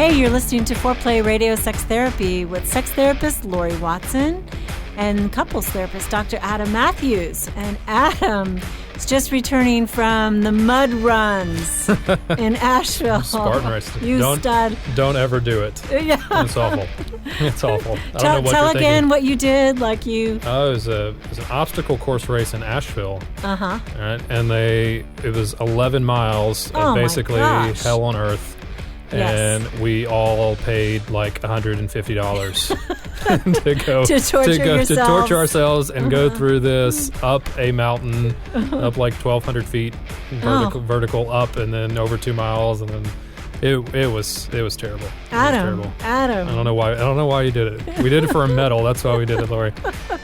Hey, you're listening to Foreplay Radio Sex Therapy with sex therapist Laurie Watson and couples therapist Dr. Adam Mathews. And Adam is just returning from the mud runs in Asheville. Spartan race. You stud. Don't ever do it. Yeah. It's awful. It's awful. Tell again what you did. It was an obstacle course race in Asheville. Uh-huh. Right? And it was 11 miles of basically hell on earth. Yes. And we all paid like $150 to go to torture ourselves and go through this up a mountain, up like 1,200 feet vertical up, and then over 2 miles, and then it was terrible. Adam. I don't know why you did it. We did it for a medal. That's why we did it, Laurie.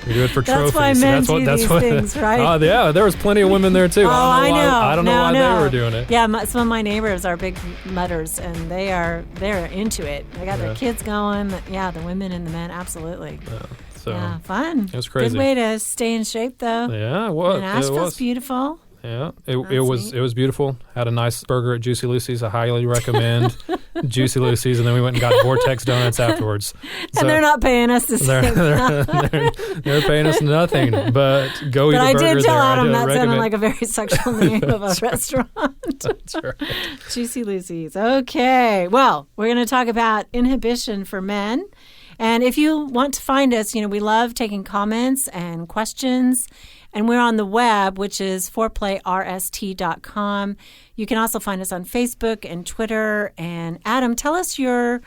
We do it for trophies. That's why men do these things, right? Yeah, there was plenty of women there too. I know. I don't know why they were doing it. Yeah, some of my neighbors are big mudders, and they're into it. They got their kids going. Yeah, the women and the men, absolutely. Yeah, fun. It was crazy. Good way to stay in shape, though. Yeah, it was. And Asheville's beautiful. Yeah, it was beautiful. Had a nice burger at Juicy Lucy's. I highly recommend Juicy Lucy's, and then we went and got Vortex Donuts afterwards. And they're not paying us to say they're paying us nothing, but go eat a burger there. But I did tell Adam that sounded like a very sexual name of a restaurant. That's right. Juicy Lucy's. Okay, well, we're going to talk about inhibition for men. And if you want to find us, we love taking comments and questions. And we're on the web, which is foreplayrst.com. You can also find us on Facebook and Twitter. And Adam, tell us you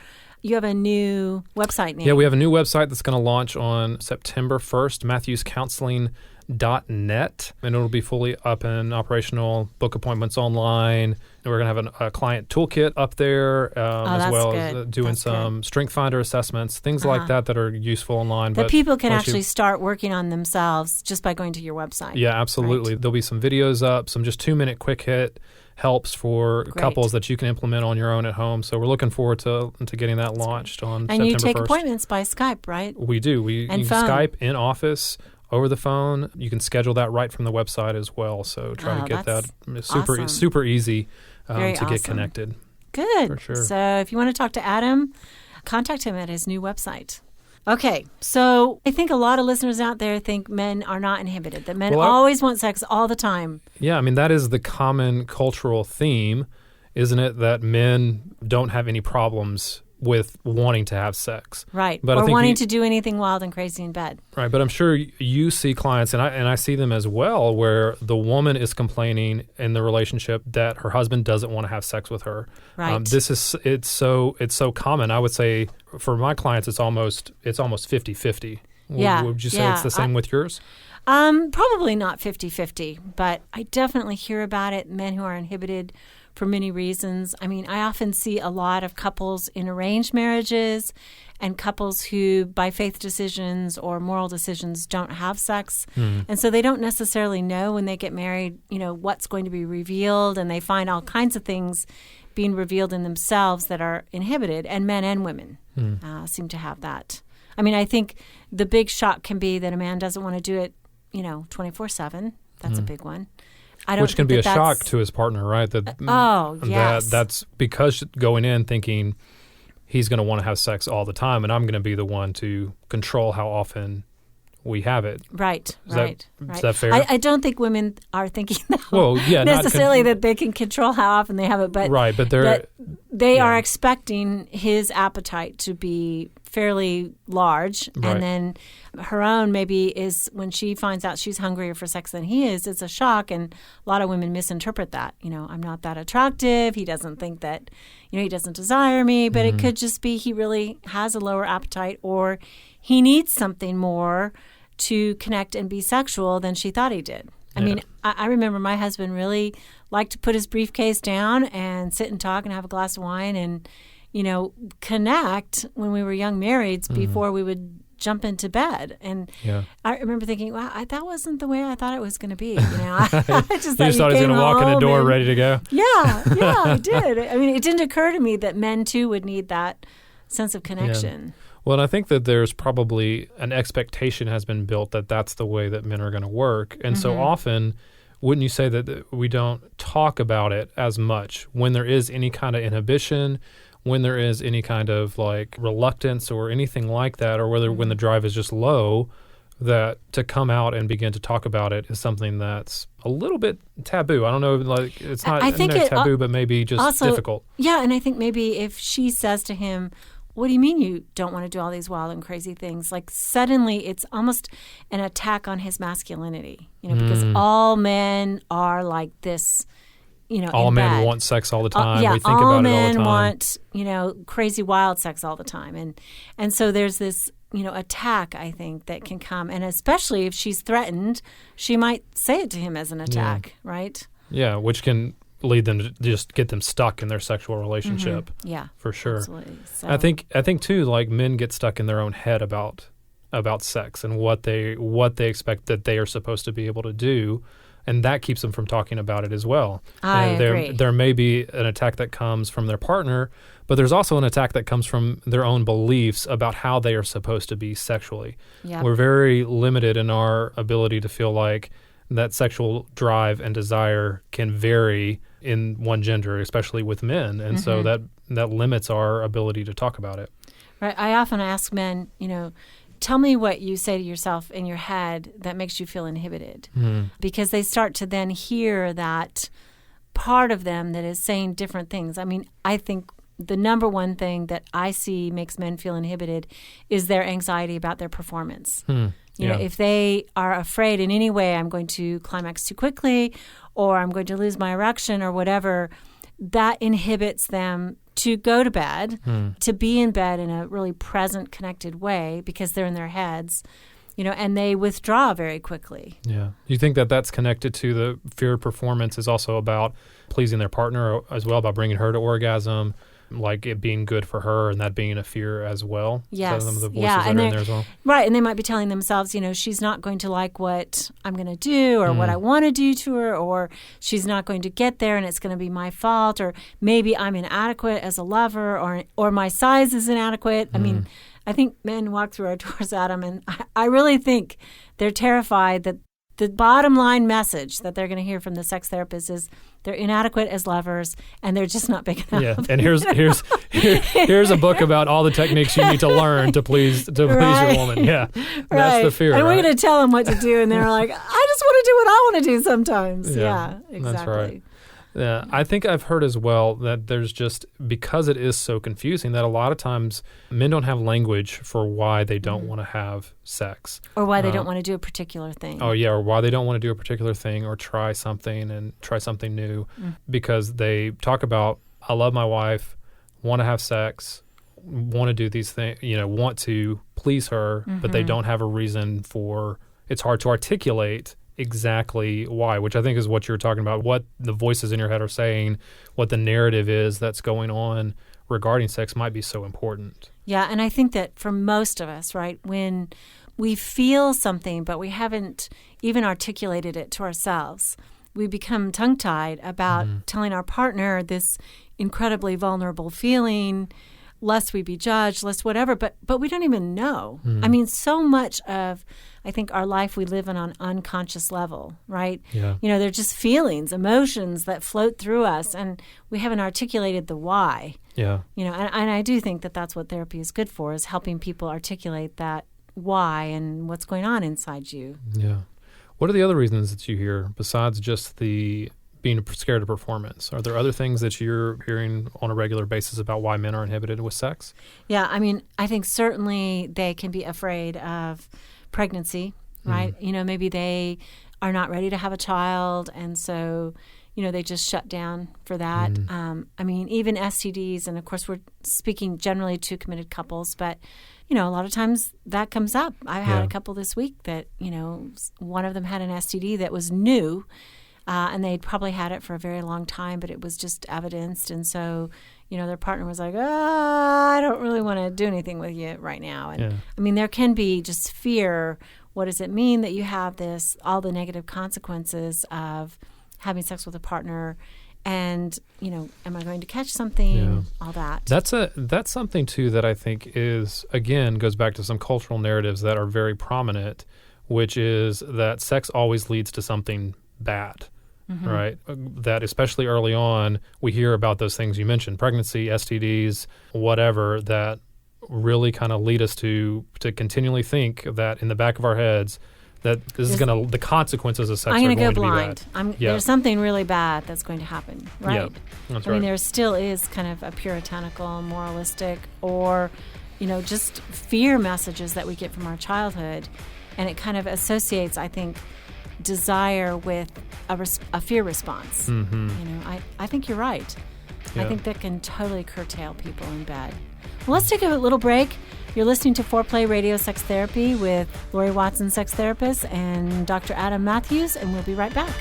have a new website name. Yeah, we have a new website that's going to launch on September 1st, MathewsCounseling.net, and it'll be fully up and operational, book appointments online. And we're going to have a client toolkit up there, as well as doing some Strength Finder assessments, things like that are useful online. But people can actually start working on themselves just by going to your website. Yeah, absolutely. Right. There'll be some videos up, some just 2-minute quick hit helps for couples that you can implement on your own at home. So we're looking forward to getting that launched on September 1st. And you take appointments by Skype, right? We do. You can Skype in office, over the phone. You can schedule that right from the website as well. So try to get that super easy to get connected. Good. For sure. So if you want to talk to Adam, contact him at his new website. Okay, so I think a lot of listeners out there think men are not inhibited, that men always want sex all the time. Yeah, I mean, that is the common cultural theme, isn't it, that men don't have any problems with wanting to have sex. Right, or wanting to do anything wild and crazy in bed. Right, but I'm sure you see clients, and I see them as well, where the woman is complaining in the relationship that her husband doesn't want to have sex with her. Right. It's so common. I would say for my clients, it's almost 50-50. Yeah. Would you say it's the same with yours? Probably not 50-50, but I definitely hear about it, men who are inhibited for many reasons. I mean, I often see a lot of couples in arranged marriages and couples who, by faith decisions or moral decisions, don't have sex. And so they don't necessarily know when they get married, what's going to be revealed, and they find all kinds of things being revealed in themselves that are inhibited, and men and women seem to have that. I mean, I think the big shock can be that a man doesn't want to do it, 24/7. That's a big one. Which can be a shock to his partner, right? That's because going in thinking he's going to want to have sex all the time, and I'm going to be the one to control how often we have it. Right. Is that fair? I don't think women are thinking that necessarily that they can control how often they have it, but they are expecting his appetite to be fairly large, and then her own maybe is when she finds out she's hungrier for sex than he is, it's a shock, and a lot of women misinterpret that. I'm not that attractive. He doesn't think that, he doesn't desire me, but it could just be he really has a lower appetite, or he needs something more to connect and be sexual than she thought he did. I mean, I remember my husband really liked to put his briefcase down and sit and talk and have a glass of wine and, connect when we were young marrieds before we would jump into bed. And I remember thinking, wow, that wasn't the way I thought it was going to be. I just thought he was going to walk in the door ready to go. Yeah, I did. I mean, it didn't occur to me that men, too, would need that sense of connection. Yeah. Well, and I think that there's probably an expectation has been built that that's the way that men are going to work. And so often, wouldn't you say that we don't talk about it as much when there is any kind of inhibition when there is any kind of like reluctance or anything like that, or whether when the drive is just low, that to come out and begin to talk about it is something that's a little bit taboo. I don't know, like it's not taboo, but maybe just also difficult. Yeah, and I think maybe if she says to him, what do you mean you don't want to do all these wild and crazy things? Like suddenly it's almost an attack on his masculinity, because all men are like this. All men want sex all the time. We think about it all the time. All men want, crazy wild sex all the time. And so there's this, attack, I think, that can come. And especially if she's threatened, she might say it to him as an attack, right? Yeah, which can lead them to just get them stuck in their sexual relationship. Mm-hmm. Yeah, for sure. Absolutely. So. I think too, like men get stuck in their own head about sex and what they expect that they are supposed to be able to do. And that keeps them from talking about it as well. I agree. There may be an attack that comes from their partner, but there's also an attack that comes from their own beliefs about how they are supposed to be sexually. Yep. We're very limited in our ability to feel like that sexual drive and desire can vary in one gender, especially with men. And so that limits our ability to talk about it. Right. I often ask men, tell me what you say to yourself in your head that makes you feel inhibited. Because they start to then hear that part of them that is saying different things. I mean, I think the number one thing that I see makes men feel inhibited is their anxiety about their performance. If they are afraid in any way I'm going to climax too quickly or I'm going to lose my erection or whatever, that inhibits them to go to bed, to be in bed in a really present, connected way because they're in their heads, and they withdraw very quickly. Yeah. You think that that's connected to the fear of performance is also about pleasing their partner as well, about bringing her to orgasm, like it being good for her and that being a fear as well? Yes. Some of the voices that are in there as well? Right. And they might be telling themselves, she's not going to like what I'm going to do or what I want to do to her, or she's not going to get there and it's going to be my fault, or maybe I'm inadequate as a lover, or my size is inadequate. I mean, I think men walk through our doors, Adam, and I really think they're terrified that the bottom line message that they're going to hear from the sex therapist is they're inadequate as lovers and they're just not big enough. Yeah, and here's a book about all the techniques you need to learn to please your woman. Yeah, that's the fear. And we're going to tell them what to do, and they're like, I just want to do what I want to do sometimes. Yeah, exactly. That's right. Yeah, I think I've heard as well that there's just, because it is so confusing, that a lot of times men don't have language for why they don't want to have sex. Or why they don't want to do a particular thing. Oh, yeah, or why they don't want to do a particular thing or try something new. Because they talk about, I love my wife, want to have sex, want to do these things, want to please her, but they don't have a reason for, it's hard to articulate exactly why, which I think is what you're talking about, what the voices in your head are saying, what the narrative is that's going on regarding sex might be so important. Yeah, and I think that for most of us, right, when we feel something but we haven't even articulated it to ourselves, we become tongue-tied about telling our partner this incredibly vulnerable feeling, lest we be judged, lest whatever, but we don't even know. I mean, so much of, I think, our life we live on an unconscious level, right? Yeah. They're just feelings, emotions that float through us, and we haven't articulated the why. Yeah. And I do think that that's what therapy is good for, is helping people articulate that why and what's going on inside you. Yeah. What are the other reasons that you hear besides just the being scared of performance? Are there other things that you're hearing on a regular basis about why men are inhibited with sex? Yeah, I mean, I think certainly they can be afraid of pregnancy, right? Maybe they are not ready to have a child, and so, they just shut down for that. I mean, even STDs, and of course we're speaking generally to committed couples, but, a lot of times that comes up. I've had a couple this week that, one of them had an STD that was new, and they'd probably had it for a very long time, but it was just evidenced. And so, their partner was like, I don't really want to do anything with you right now. And I mean, there can be just fear. What does it mean that you have this, all the negative consequences of having sex with a partner? And, am I going to catch something? Yeah. All that. That's something, too, that I think is, again, goes back to some cultural narratives that are very prominent, which is that sex always leads to something bad. right? That especially early on, we hear about those things you mentioned, pregnancy, STDs, whatever, that really kind of lead us to continually think that in the back of our heads that this is going to, the consequences of sex are going to be bad. I'm going to go blind. There's something really bad that's going to happen, right? Yeah, that's right. I mean, there still is kind of a puritanical, moralistic, or, just fear messages that we get from our childhood. And it kind of associates, I think, desire with a fear response. I think you're right. Yeah. I think that can totally curtail people in bed. Well, let's take a little break. You're listening to Foreplay Radio Sex Therapy with Laurie Watson, sex therapist, and Dr. Adam Mathews, and we'll be right back.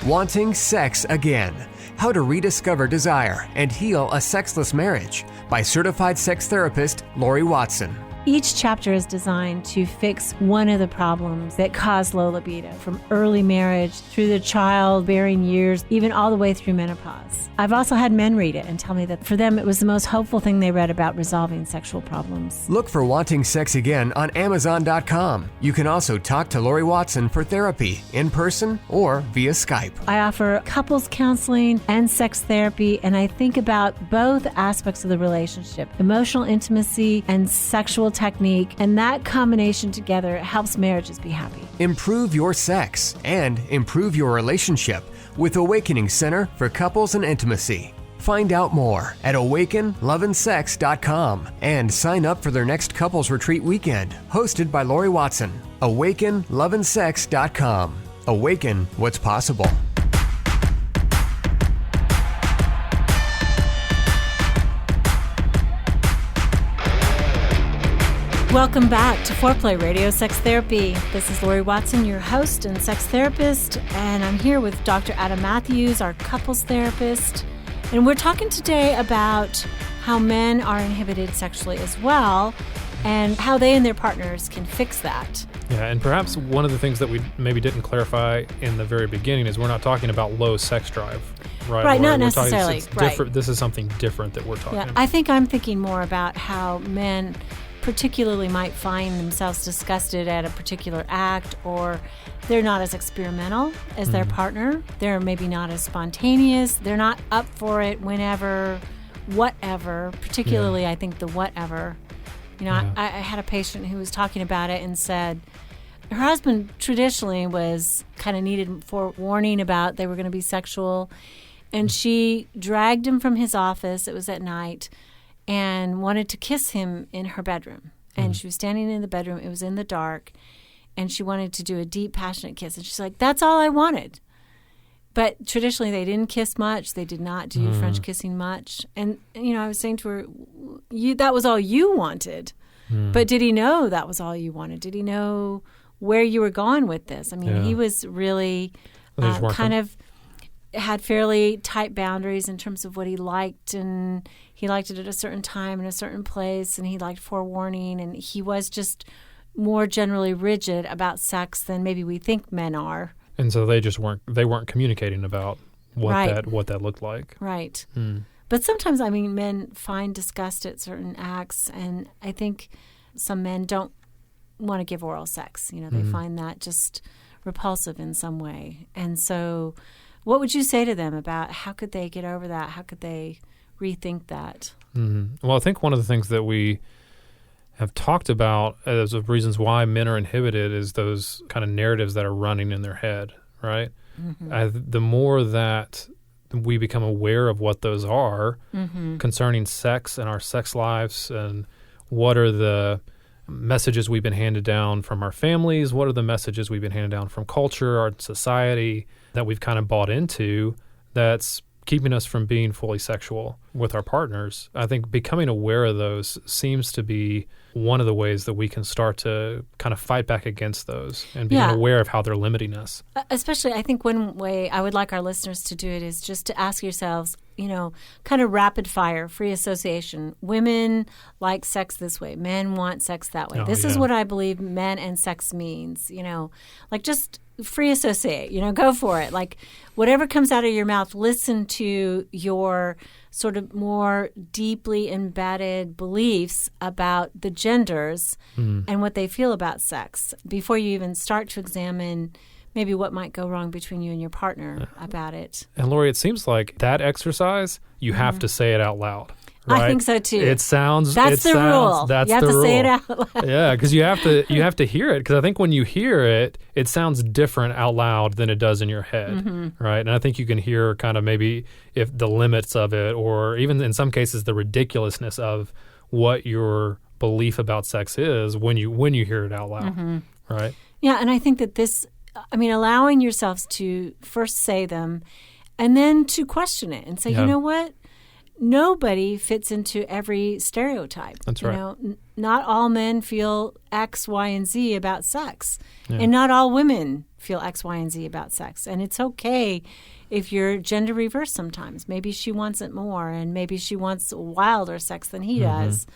Wanting sex again. How to rediscover desire and heal a sexless marriage by certified sex therapist Laurie Watson. Each chapter is designed to fix one of the problems that cause low libido, from early marriage through the childbearing years, even all the way through menopause. I've also had men read it and tell me that for them it was the most hopeful thing they read about resolving sexual problems. Look for Wanting Sex Again on Amazon.com. You can also talk to Laurie Watson for therapy in person or via Skype. I offer couples counseling and sex therapy, and I think about both aspects of the relationship, emotional intimacy and sexual technique, and that combination together helps marriages be happy. Improve your sex and improve your relationship with Awakening Center for Couples and Intimacy. Find out more at awakenloveandsex.com and sign up for their next couples retreat weekend, hosted by Laurie Watson. awakenloveandsex.com. Awaken what's possible. Welcome back to Foreplay Radio Sex Therapy. This is Laurie Watson, your host and sex therapist, and I'm here with Dr. Adam Mathews, our couples therapist. And we're talking today about how men are inhibited sexually as well, and how they and their partners can fix that. Yeah, and perhaps one of the things that we maybe didn't clarify in the very beginning is we're not talking about low sex drive. Right, not necessarily. Right. This is something different that we're talking about. I think I'm thinking more about how men particularly might find themselves disgusted at a particular act, or they're not as experimental as their partner. They're maybe not as spontaneous. They're not up for it whenever, whatever, particularly I think the whatever. I had a patient who was talking about it and said her husband traditionally was kind of needed forewarning about they were going to be sexual, and she dragged him from his office, it was at night, and wanted to kiss him in her bedroom. And she was standing in the bedroom. It was in the dark. And she wanted to do a deep, passionate kiss. And she's like, that's all I wanted. But traditionally, they didn't kiss much. They did not do French kissing much. And, I was saying to her, that was all you wanted. But did he know that was all you wanted? Did he know where you were going with this? I mean, he was really kind of had fairly tight boundaries in terms of what he liked, and he liked it at a certain time in a certain place, and he liked forewarning, and he was just more generally rigid about sex than maybe we think men are. And so they weren't communicating about what that looked like. Right. But sometimes, men find disgust at certain acts, and I think some men don't want to give oral sex. They find that just repulsive in some way. And so what would you say to them about how could they get over that? How could they rethink that? Well, I think one of the things that we have talked about as of reasons why men are inhibited is those kind of narratives that are running in their head, right? The more that we become aware of what those are concerning sex and our sex lives, and what are the messages we've been handed down from our families, what are the messages we've been handed down from culture, our society, that we've kind of bought into that's keeping us from being fully sexual with our partners. I think becoming aware of those seems to be one of the ways that we can start to kind of fight back against those and being aware of how they're limiting us. Especially, I think one way I would like our listeners to do it is just to ask yourselves, kind of rapid fire, free association. Women like sex this way. Men want sex that way. This is what I believe men and sex means, like just free associate, go for it. Like whatever comes out of your mouth, listen to your sort of more deeply embedded beliefs about the genders and what they feel about sex before you even start to examine maybe what might go wrong between you and your partner about it. And Laurie, it seems like that exercise, you have to say it out loud. Right? I think so too. It sounds. That's the rule. That's you have the to rule. say it out loud. Yeah, because you have to hear it. Because I think when you hear it, it sounds different out loud than it does in your head, right? And I think you can hear kind of maybe if the limits of it, or even in some cases the ridiculousness of what your belief about sex is when you hear it out loud, right? Yeah, and I think that allowing yourselves to first say them, and then to question it and say, you know what? Nobody fits into every stereotype. That's right. Not all men feel X, Y, and Z about sex. Yeah. And not all women feel X, Y, and Z about sex. And it's okay if you're gender reversed sometimes. Maybe she wants it more, and maybe she wants wilder sex than he does.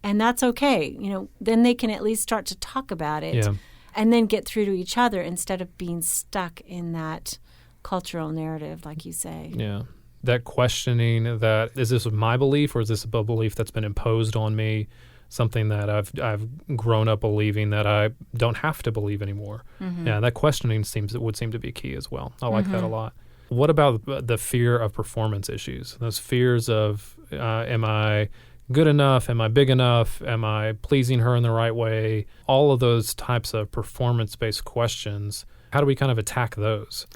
And that's okay. Then they can at least start to talk about it and then get through to each other instead of being stuck in that cultural narrative, like you say. Yeah. That questioning that, is this my belief or is this a belief that's been imposed on me, something that I've grown up believing that I don't have to believe anymore. Yeah, that questioning would seem to be key as well. I like that a lot. What about the fear of performance issues? Those fears of, am I good enough? Am I big enough? Am I pleasing her in the right way? All of those types of performance-based questions, how do we kind of attack those?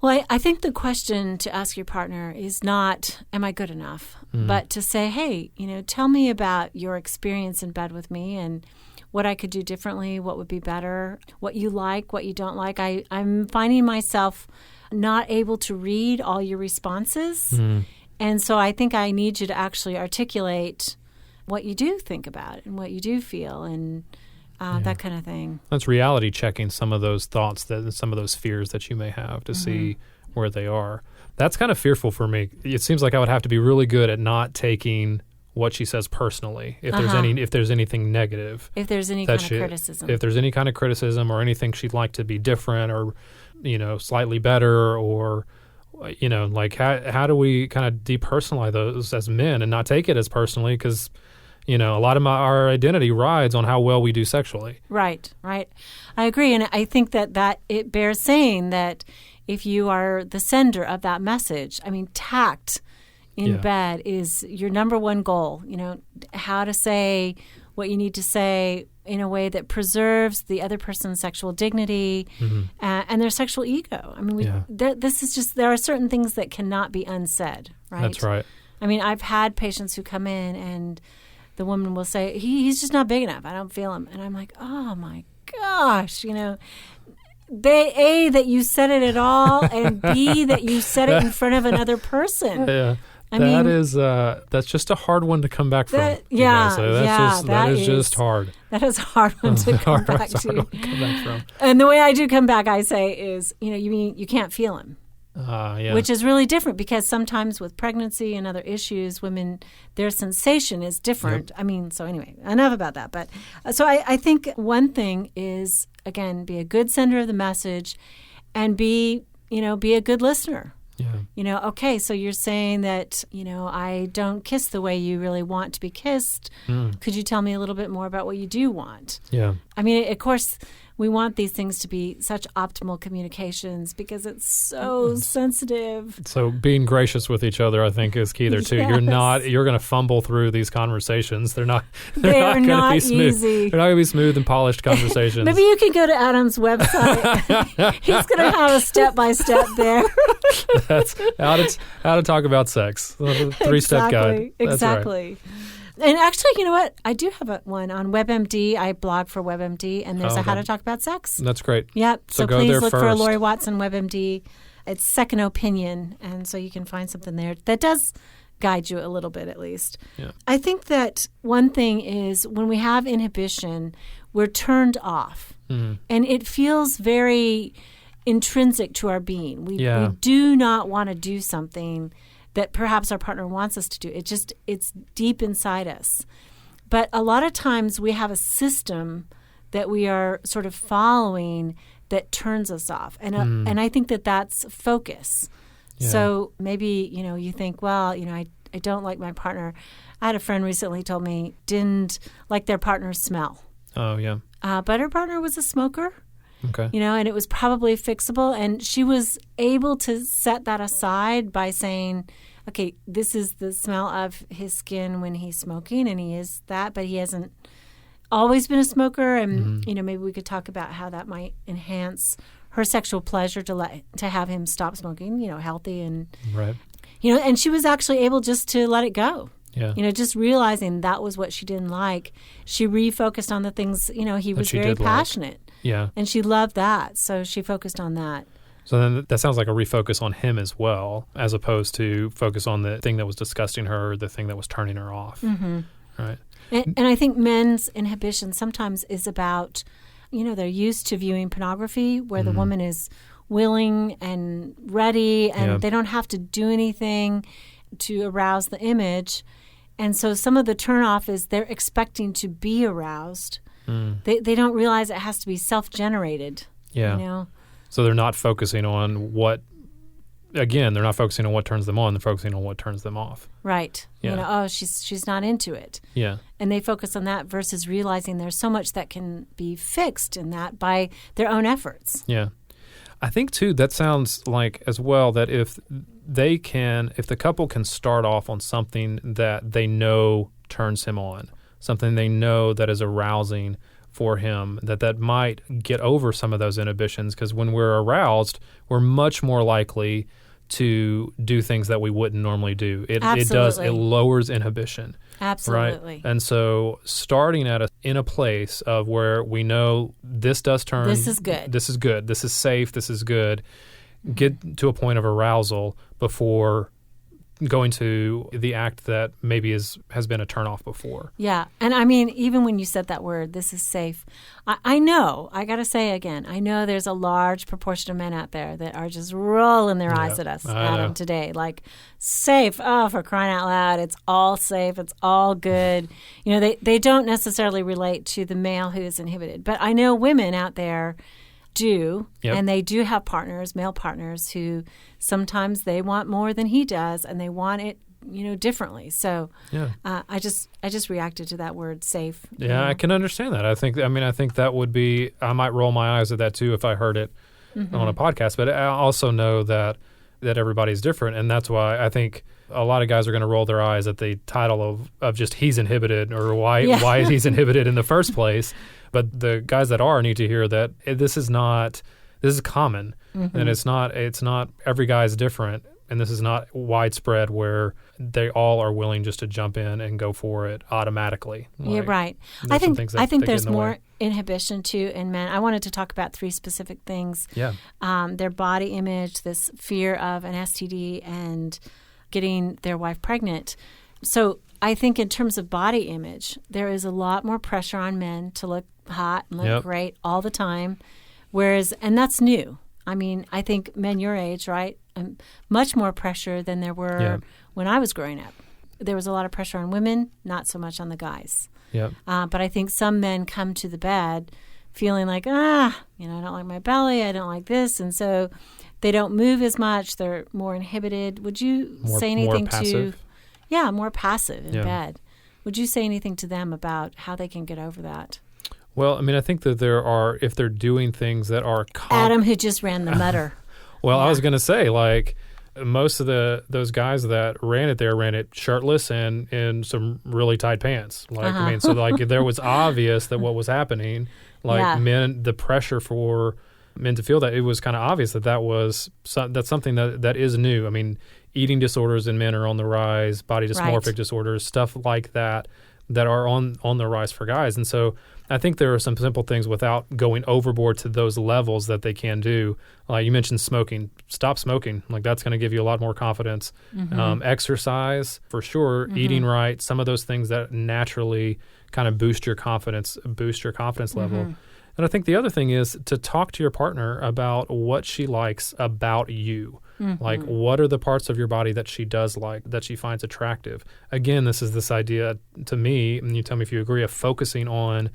Well, I think the question to ask your partner is not, am I good enough? But to say, hey, tell me about your experience in bed with me and what I could do differently, what would be better, what you like, what you don't like. I'm finding myself not able to read all your responses. And so I think I need you to actually articulate what you do think about it and what you do feel and that kind of thing. That's reality checking some of those thoughts, some of those fears that you may have to see where they are. That's kind of fearful for me. It seems like I would have to be really good at not taking what she says personally. If there's anything negative, if there's any kind of criticism, if there's any kind of criticism or anything she'd like to be different or slightly better, or like how do we kind of depersonalize those as men and not take it as personally? Because a lot of our identity rides on how well we do sexually. Right. I agree. And I think that it bears saying that if you are the sender of that message, tact in bed is your number one goal. How to say what you need to say in a way that preserves the other person's sexual dignity and their sexual ego. This is just, there are certain things that cannot be unsaid, right? That's right. I've had patients who come in and the woman will say, he's just not big enough. I don't feel him. And I'm like, oh, my gosh, that you said it at all, and B, that you said it in front of another person. Yeah. That's just a hard one to come back from. That is just hard. That is a hard one to come back from. And the way I do come back, I say, is, you mean you can't feel him. Which is really different because sometimes with pregnancy and other issues, women, their sensation is different. Yep. So anyway, enough about that. But so I think one thing is, again, be a good sender of the message and be a good listener. Yeah. Okay, so you're saying that, I don't kiss the way you really want to be kissed. Could you tell me a little bit more about what you do want? Yeah. Of course, we want these things to be such optimal communications because it's so sensitive. So being gracious with each other, I think, is key there too. Yes. You're going to fumble through these conversations. They're not going to be smooth. Easy. They're not going to be smooth and polished conversations. Maybe you can go to Adam's website. He's going to have a step-by-step there. That's how to talk about sex. The 3-step guide. Exactly. Right. And actually, you know what? I do have one on WebMD. I blog for WebMD, and there's a How to Talk About Sex. That's great. Yep. So please there look first. for Laurie Watson, WebMD. It's second opinion, and so you can find something there that does guide you a little bit at least. Yeah. I think that one thing is when we have inhibition, we're turned off, and it feels very intrinsic to our being. We do not want to do something that perhaps our partner wants us to do. It's deep inside us. But a lot of times we have a system that we are sort of following that turns us off. And I think that's focus. Yeah. So maybe, you think, well, I don't like my partner. I had a friend recently told me didn't like their partner's smell. Oh, yeah. But her partner was a smoker. Okay. And it was probably fixable. And she was able to set that aside by saying, okay, this is the smell of his skin when he's smoking, and he is that, but he hasn't always been a smoker. And, maybe we could talk about how that might enhance her sexual pleasure to have him stop smoking, healthy and, right. And she was actually able just to let it go. Yeah. Just realizing that was what she didn't like. She refocused on the things, he was very passionate. Yeah. And she loved that. So she focused on that. So then that sounds like a refocus on him as well, as opposed to focus on the thing that was disgusting her, the thing that was turning her off. Mm-hmm. Right. And I think men's inhibition sometimes is about, they're used to viewing pornography where the woman is willing and ready and they don't have to do anything to arouse the image. And so some of the turnoff is they're expecting to be aroused. They don't realize it has to be self-generated. Yeah. So they're not focusing on they're not focusing on what turns them on. They're focusing on what turns them off. Right. Yeah. She's not into it. Yeah. And they focus on that versus realizing there's so much that can be fixed in that by their own efforts. Yeah. I think, too, that sounds like as well that if the couple can start off on something that they know turns him on, something they know that is arousing for him, that might get over some of those inhibitions, because when we're aroused, we're much more likely to do things that we wouldn't normally do. It lowers inhibition. Absolutely. Right? And so starting in a place of where we know this does turn. This is good. This is good. This is safe. This is good. Get to a point of arousal before going to the act that maybe has been a turnoff before. Yeah. And I mean, even when you said that word, this is safe, I know, I got to say again, I know there's a large proportion of men out there that are just rolling their eyes at us, Adam, today. Like, safe, oh, for crying out loud, it's all safe, it's all good. They don't necessarily relate to the male who is inhibited. But I know women out there do, and they do have partners, male partners, who sometimes they want more than he does, and they want it, differently. So, I just reacted to that word, safe. Yeah, I can understand that. I think that would be. I might roll my eyes at that too if I heard it on a podcast. But I also know that everybody's different, and that's why I think a lot of guys are going to roll their eyes at the title of just he's inhibited, or why he's inhibited in the first place. But the guys that need to hear that this is common, and it's not every guy's different, and this is not widespread where they all are willing just to jump in and go for it automatically. You're right. I think there's more inhibition too in men. I wanted to talk about 3 specific things. Yeah. Their body image, this fear of an STD, and getting their wife pregnant. So I think in terms of body image, there is a lot more pressure on men to look hot and look great all the time, and that's new. I mean, I think men your age, right, much more pressure than there were when I was growing up. There was a lot of pressure on women, not so much on the guys. Yeah. But I think some men come to the bed feeling like, I don't like my belly, I don't like this, and so they don't move as much. They're more inhibited. Would you say anything to? Yeah, more passive in bed. Would you say anything to them about how they can get over that? Well, I mean, I think that if they're doing things that are Adam, who just ran the mutter. Well, I was going to say, like, most of those guys that ran it shirtless and in some really tight pants. Like, I mean, so like there was obvious that what was happening, like men, the pressure for men to feel that, it was kind of obvious that's something that is new. I mean, eating disorders in men are on the rise, body dysmorphic disorders, stuff like that are on the rise for guys. And so I think there are some simple things without going overboard to those levels that they can do. You mentioned smoking. Stop smoking. Like, that's going to give you a lot more confidence. Exercise, for sure. Eating right. Some of those things that naturally kind of boost your confidence level. And I think the other thing is to talk to your partner about what she likes about you. Mm-hmm. Like, what are the parts of your body that she does like, that she finds attractive? Again, this is this idea to me, and you tell me if you agree, of focusing on,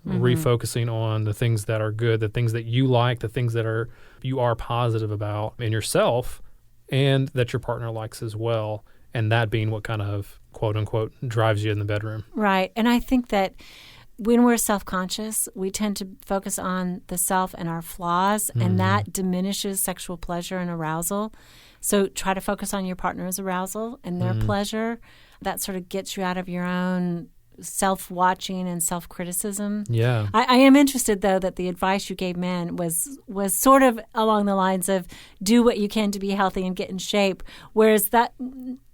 refocusing on the things that are good, the things that you like, the things that you are positive about in yourself and that your partner likes as well. And that being what kind of, quote unquote, drives you in the bedroom. Right. And I think that when we're self-conscious, we tend to focus on the self and our flaws, and that diminishes sexual pleasure and arousal. So try to focus on your partner's arousal and their pleasure. That sort of gets you out of your own self-watching and self-criticism. Yeah. I am interested, though, that the advice you gave men was sort of along the lines of do what you can to be healthy and get in shape, whereas that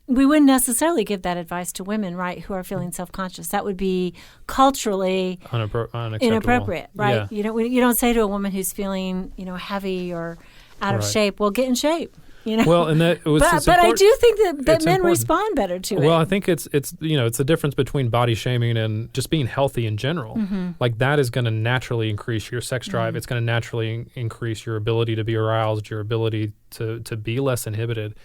we wouldn't necessarily give that advice to women, right, who are feeling self-conscious. That would be culturally inappropriate, right? Yeah. You don't say to a woman who's feeling, heavy or out of shape, well, get in shape. Well, and that was but I do think that men respond better to it. Well, I think it's the difference between body shaming and just being healthy in general. Like, that is going to naturally increase your sex drive. It's going to naturally increase your ability to be aroused, your ability to be less inhibited.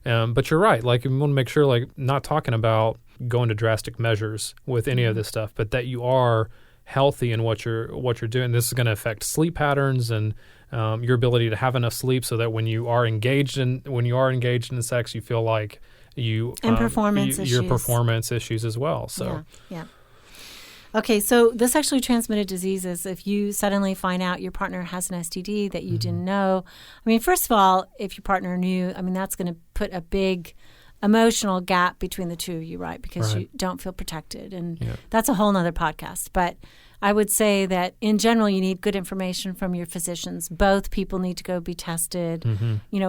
But you're right. Like, you want to make sure, like, not talking about going to drastic measures with any of this stuff, but that you are healthy in what you're doing. This is going to affect sleep patterns and your ability to have enough sleep, so that when you are engaged in sex, you feel like you and performance issues. Your performance issues as well. So yeah. Okay, so the sexually transmitted diseases, if you suddenly find out your partner has an STD that you didn't know, I mean, first of all, if your partner knew, I mean, that's going to put a big emotional gap between the two of you, right? Because you don't feel protected. And that's a whole nother podcast. But I would say that in general, you need good information from your physicians. Both people need to go be tested,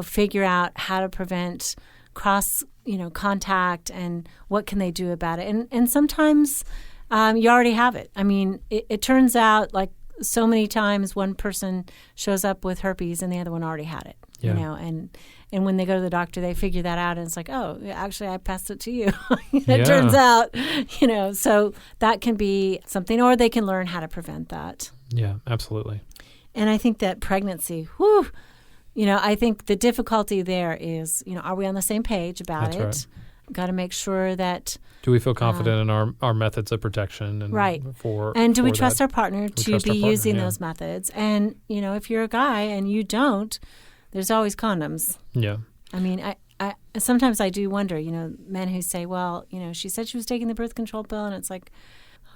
figure out how to prevent cross, contact and what can they do about it. And sometimes you already have it. I mean, it turns out like so many times one person shows up with herpes and the other one already had it, and when they go to the doctor, they figure that out and it's like, oh, actually, I passed it to you. It turns out, so that can be something, or they can learn how to prevent that. Yeah, absolutely. And I think that pregnancy, I think the difficulty there is, are we on the same page about That's it? Right. Got to make sure that. Do we feel confident in our methods of protection? And right. And do we trust our partner to be using those methods? And, if you're a guy and you don't, there's always condoms. Yeah. I mean, I sometimes I do wonder, men who say, well, she said she was taking the birth control pill, and it's like,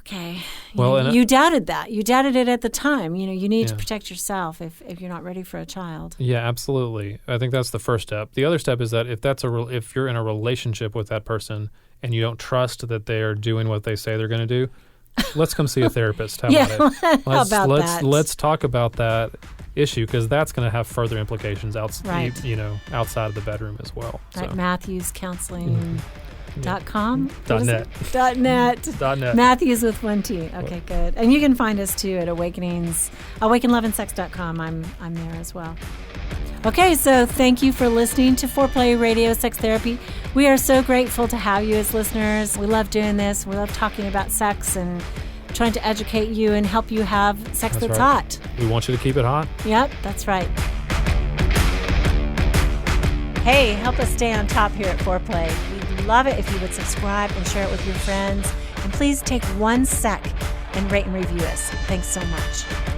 okay, you doubted that. You doubted it at the time. You need to protect yourself if you're not ready for a child. Yeah, absolutely. I think that's the first step. The other step is that if you're in a relationship with that person and you don't trust that they're doing what they say they're going to do, let's come see a therapist. How about it? Let's talk about that issue, because that's going to have further implications outside of the bedroom as well. Right, Mathews Counseling. .com? .net. .net. Mathews with one T. Okay, good. And you can find us too at awakenloveandsex.com. I'm there as well. Okay, so thank you for listening to Foreplay Radio Sex Therapy. We are so grateful to have you as listeners. We love doing this. We love talking about sex and trying to educate you and help you have sex that's hot. We want you to keep it hot. Yep, that's right. Hey, help us stay on top here at Foreplay. We'd love it if you would subscribe and share it with your friends. And please take 1 sec and rate and review us. Thanks so much.